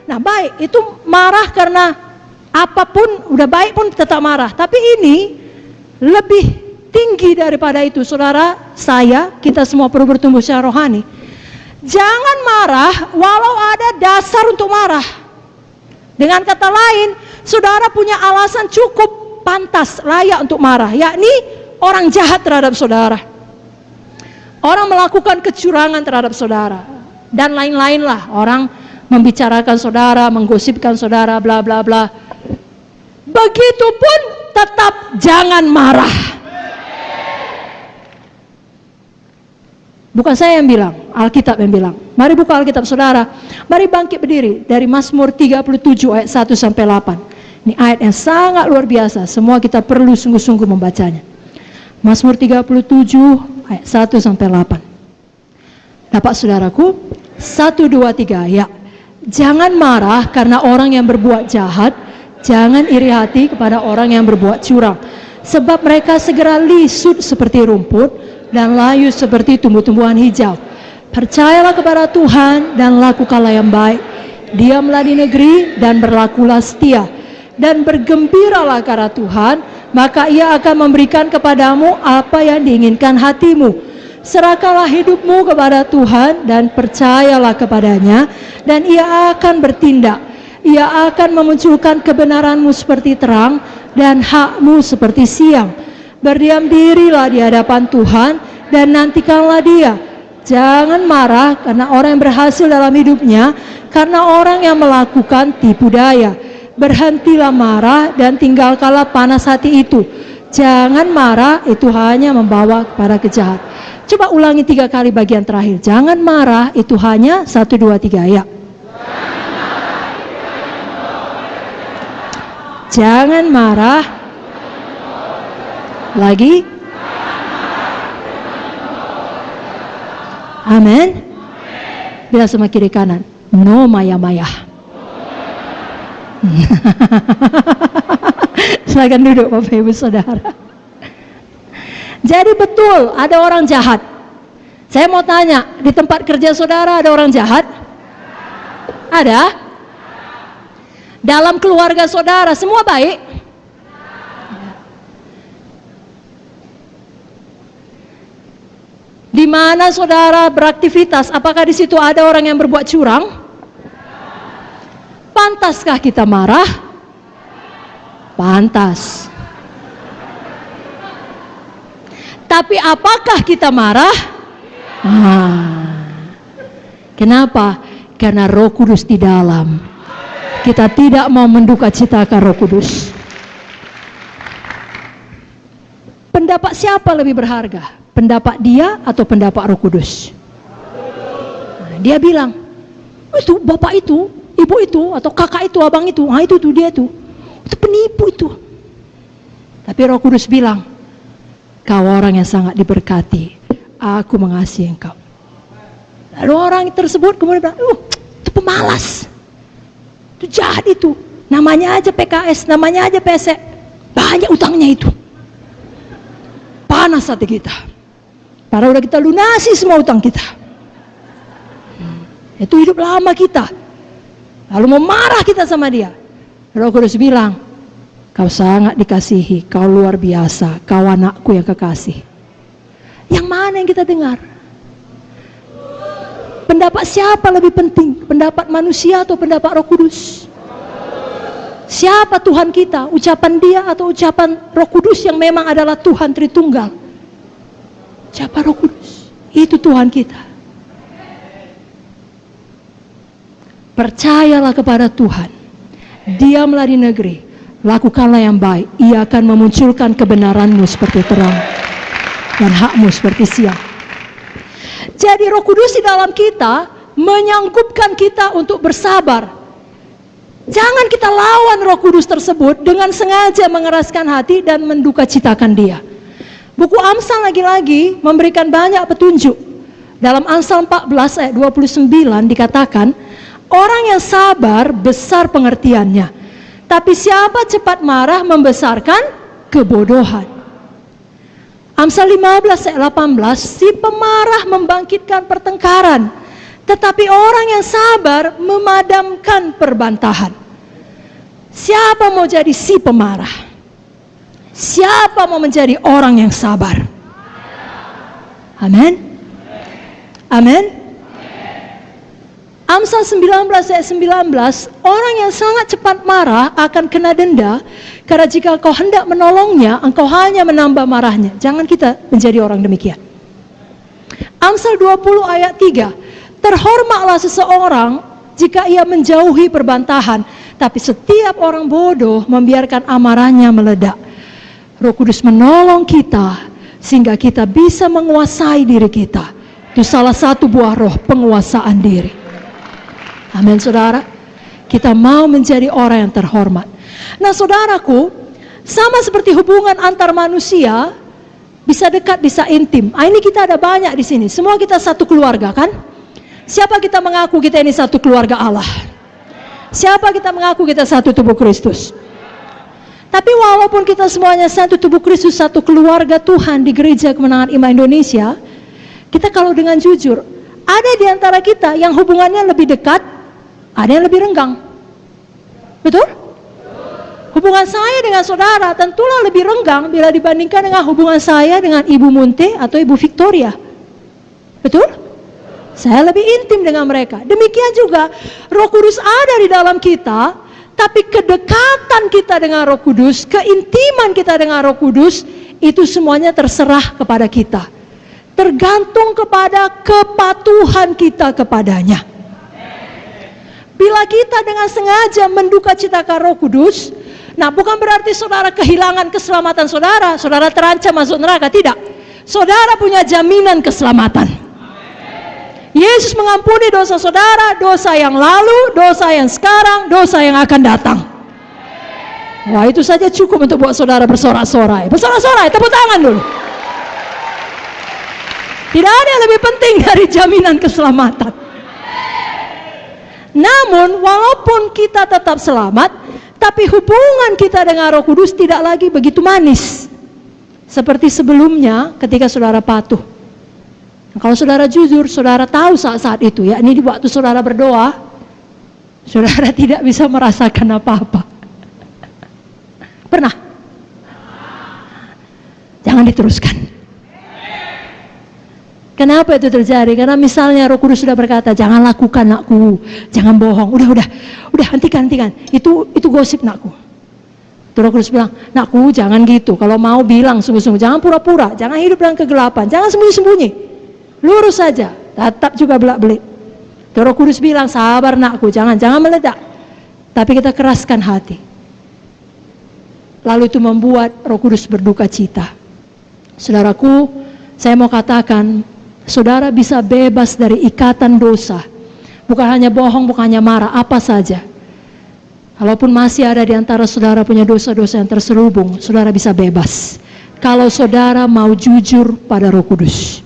Nah baik, itu marah karena apapun, udah baik pun tetap marah. Tapi ini lebih tinggi daripada itu, saudara, kita semua perlu bertumbuh secara rohani. Jangan marah walau ada dasar untuk marah. Dengan kata lain, saudara punya alasan cukup pantas, layak untuk marah, yakni orang jahat terhadap saudara, orang melakukan kecurangan terhadap saudara, dan lain-lain lah. Orang membicarakan saudara, menggosipkan saudara, bla bla bla. Begitupun tetap jangan marah. Bukan saya yang bilang, Alkitab yang bilang. Mari buka Alkitab saudara. Mari bangkit berdiri dari Mazmur 37 ayat 1 sampai 8. Ini ayat yang sangat luar biasa. Semua kita perlu sungguh-sungguh membacanya. Mazmur 37 ayat 1 sampai 8. Dapat saudaraku? 1, 2, 3 ya. Jangan marah karena orang yang berbuat jahat. Jangan iri hati kepada orang yang berbuat curang. Sebab mereka segera lisut seperti rumput dan layu seperti tumbuh-tumbuhan hijau. Percayalah kepada Tuhan dan lakukanlah yang baik. Diamlah di negeri dan berlakulah setia. Dan bergembiralah karena Tuhan, maka Ia akan memberikan kepadamu apa yang diinginkan hatimu. Serahkanlah hidupmu kepada Tuhan dan percayalah kepadanya, dan Ia akan bertindak. Ia akan memunculkan kebenaranmu seperti terang dan hakmu seperti siang. Berdiam dirilah di hadapan Tuhan dan nantikanlah Dia. Jangan marah karena orang yang berhasil dalam hidupnya, karena orang yang melakukan tipu daya. Berhentilah marah dan tinggalkanlah panas hati itu. Jangan marah, itu hanya membawa kepada kejahatan. Coba ulangi 3 kali bagian terakhir. Jangan marah, itu hanya 1, 2, 3 ya. Jangan marah. Lagi. Amin. Bila sama kiri kanan. No maya-maya. Silakan duduk Bapak Ibu Saudara. Jadi betul ada orang jahat. Saya mau tanya, di tempat kerja saudara ada orang jahat? Ada? Dalam keluarga saudara semua baik? Di mana saudara beraktivitas, apakah di situ ada orang yang berbuat curang? Pantaskah kita marah? Pantas. Tapi apakah kita marah? Kenapa? Karena Roh Kudus di dalam. Kita tidak mau mendukacitakan Roh Kudus. Pendapat siapa lebih berharga? Pendapat dia atau pendapat Roh Kudus? Dia bilang, itu bapak itu, ibu itu, atau kakak itu, abang itu, itu tuh dia tuh. Itu penipu itu. Tapi Roh Kudus bilang, kau orang yang sangat diberkati, aku mengasihi engkau. Lalu orang tersebut kemudian bilang, itu pemalas, itu jahat itu, namanya aja PKS, namanya aja PSE, banyak utangnya itu. Panas hati kita, karena udah kita lunasi semua utang kita. Itu hidup lama kita, lalu memarah kita sama dia. Roh Kudus bilang, kau sangat dikasihi, kau luar biasa, kau anakku yang kekasih. Yang mana yang kita dengar? Pendapat siapa lebih penting? Pendapat manusia atau pendapat Roh Kudus? Siapa Tuhan kita? Ucapan dia atau ucapan Roh Kudus yang memang adalah Tuhan Tritunggal? Siapa Roh Kudus? Itu Tuhan kita. Percayalah kepada Tuhan. Diamlah di negeri. Lakukanlah yang baik. Ia akan memunculkan kebenaranmu seperti terang dan hakmu seperti siang. Jadi Roh Kudus di dalam kita menyanggupkan kita untuk bersabar. Jangan kita lawan Roh Kudus tersebut dengan sengaja mengeraskan hati dan mendukacitakan dia. Buku Amsal lagi-lagi memberikan banyak petunjuk. Dalam Amsal 14 ayat 29 dikatakan, orang yang sabar besar pengertiannya, tapi siapa cepat marah membesarkan kebodohan. Amsal 15 ayat 18, si pemarah membangkitkan pertengkaran, Tetapi orang yang sabar memadamkan perbantahan. Siapa mau jadi si pemarah? Siapa mau menjadi orang yang sabar? Amin. Amin. Amsal 19 ayat 19, orang yang sangat cepat marah akan kena denda, karena jika engkau hendak menolongnya, engkau hanya menambah marahnya. Jangan kita menjadi orang demikian. Amsal 20 ayat 3, terhormatlah seseorang jika ia menjauhi perbantahan, tapi setiap orang bodoh membiarkan amarahnya meledak. Roh Kudus menolong kita sehingga kita bisa menguasai diri kita. Itu salah satu buah roh, penguasaan diri. Amin, saudara. Kita mau menjadi orang yang terhormat. Nah, saudaraku, sama seperti hubungan antar manusia, bisa dekat, bisa intim. Ini kita ada banyak di sini. Semua kita satu keluarga, kan? Siapa kita mengaku kita ini satu keluarga Allah? Siapa kita mengaku kita satu tubuh Kristus? Tapi walaupun kita semuanya satu tubuh Kristus, satu keluarga Tuhan di Gereja Kemenangan Iman Indonesia, kita kalau dengan jujur, ada di antara kita yang hubungannya lebih dekat, ada yang lebih renggang. Betul? Hubungan saya dengan saudara tentulah lebih renggang bila dibandingkan dengan hubungan saya dengan Ibu Munte atau Ibu Victoria. Betul? Saya lebih intim dengan mereka. Demikian juga Roh Kudus ada di dalam kita, tapi kedekatan kita dengan Roh Kudus, keintiman kita dengan Roh Kudus, itu semuanya terserah kepada kita. Tergantung kepada kepatuhan kita kepadanya. Bila kita dengan sengaja menduka citakan Roh Kudus, nah bukan berarti saudara kehilangan keselamatan saudara, saudara terancam masuk neraka, tidak. Saudara punya jaminan keselamatan. Yesus mengampuni dosa saudara, dosa yang lalu, dosa yang sekarang, dosa yang akan datang. Wah, itu saja cukup untuk buat saudara bersorak-sorai. Bersorak-sorai, tepuk tangan dulu. Tidak ada yang lebih penting dari jaminan keselamatan. Namun, walaupun kita tetap selamat, tapi hubungan kita dengan Roh Kudus tidak lagi begitu manis seperti sebelumnya ketika saudara patuh. Kalau saudara jujur, saudara tahu saat-saat itu, ya, ini di waktu saudara berdoa, saudara tidak bisa merasakan apa-apa. Pernah? Jangan diteruskan. Kenapa itu terjadi? Karena misalnya Roh Kudus sudah berkata, jangan lakukan nakku, jangan bohong, udah, hentikan. Itu gosip nakku. Roh Kudus bilang, nakku jangan gitu. Kalau mau bilang sungguh-sungguh, jangan pura-pura, jangan hidup dalam kegelapan, jangan sembunyi-sembunyi. Lurus saja, tetap juga belak-belik. Roh Kudus bilang, sabar nakku, jangan meledak. Tapi kita keraskan hati. Lalu itu membuat Roh Kudus berduka cita. Saudaraku, saya mau katakan, saudara bisa bebas dari ikatan dosa. Bukan hanya bohong, bukan hanya marah, apa saja. Kalaupun masih ada di antara saudara punya dosa-dosa yang terselubung, saudara bisa bebas. Kalau saudara mau jujur pada Roh Kudus.